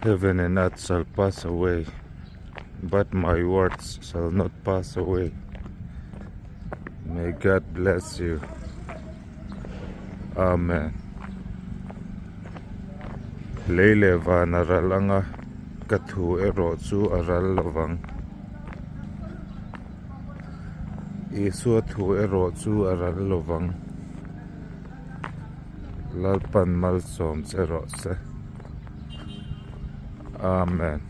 Heaven and earth shall pass away, but my words shall not pass away. May God bless you. Amen. Leile vana ralanga kathu ero chu aral lovang. Isu thu ero chu aral lovang. Lalpan malsawm ero se. Amen.